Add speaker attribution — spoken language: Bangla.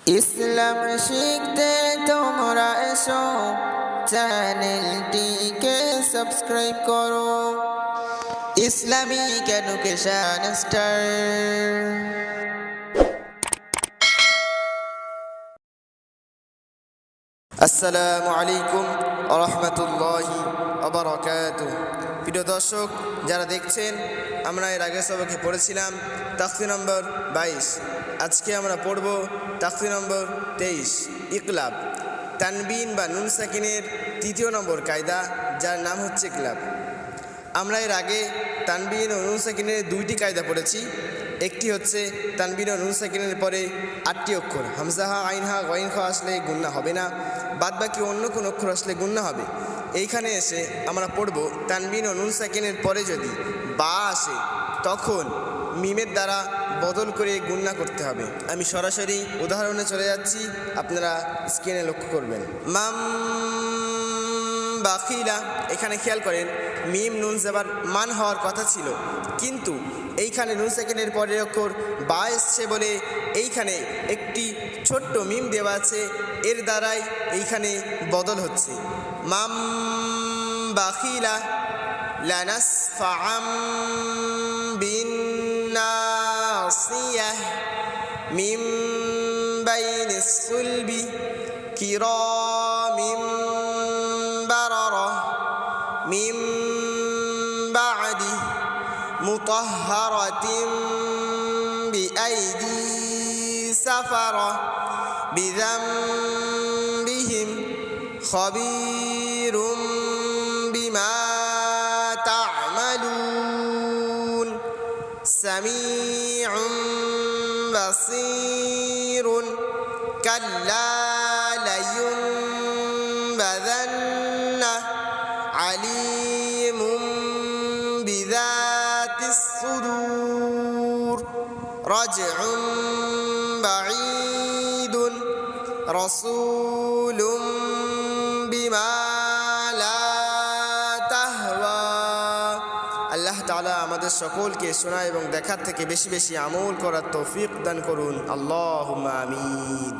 Speaker 1: ইসলাম শিখতে তোমরা এসো, চ্যানেলটিকে সাবস্ক্রাইব করো। Islamic education star. আসসালামু আলাইকুম ওয়া রাহমাতুল্লাহি ওয়া বারাকাতুহু। প্রিয় দর্শক যারা দেখছেন, আমরা এর আগের সবকে পড়েছিলাম তাফসীর নম্বর 22। আজকে আমরা পড়ব তাফসীর নম্বর 23, ইকলাব। তানবিন বা নুন সাকিনের তৃতীয় নম্বর কায়দা, যার নাম হচ্ছে ইকলাব। আমরা এর আগে তানবিন ও নুন সাকিনের দুইটি কায়দা পড়েছি। একটি হচ্ছে তানবিন ও নুন সাকিনের পরে 8টি অক্ষর হামজাহা, আইনহা, গইন, খ আসলে গুন্না হবে না, বাদ বাকি অন্য কোনো অক্ষর আসলে গুন্না হবে। এইখানে এসে আমরা পড়ব তানবিন ও নুন সাকিনের পরে যদি বা আসে তখন মিমের দ্বারা বদল করে গুন্না করতে হবে। আমি সরাসরি উদাহরণে চলে যাচ্ছি, আপনারা স্ক্রিনে লক্ষ্য করবেন। মাম বাখিলা, এখানে খেয়াল করেন মিম নুন জবর মান হওয়ার কথা ছিল, কিন্তু এইখানে নুন সেকেন্ডের পরের অক্ষর বা এসছে বলে এইখানে একটি ছোট্ট মিম দেওয়া আছে, এর দ্বারাই এইখানে বদল হচ্ছে। মাম বাখিলা লানাসফাআম বিন্নাসিয়াহ মিম বাইনিস সুলবি কিরামিম বারারা মিম বাদি মুতাহহারাতিন বিআইদি সাফারা বিযামবিহিম খাবীরুম বিমা তা'মালুন সামিউম বাসীরুন কাল্লা লায়ুনবাযান্না আলিমুম বিযাতিস সুদূর রাজউম বাঈদুন রাসূলুম বিমা লা তাহওয়া। আল্লাহ তাআলা আমাদের সকলকে শোনা এবং দেখার থেকে বেশি বেশি আমল করার তৌফিক দান করুন। আল্লাহুম্মা আমিন।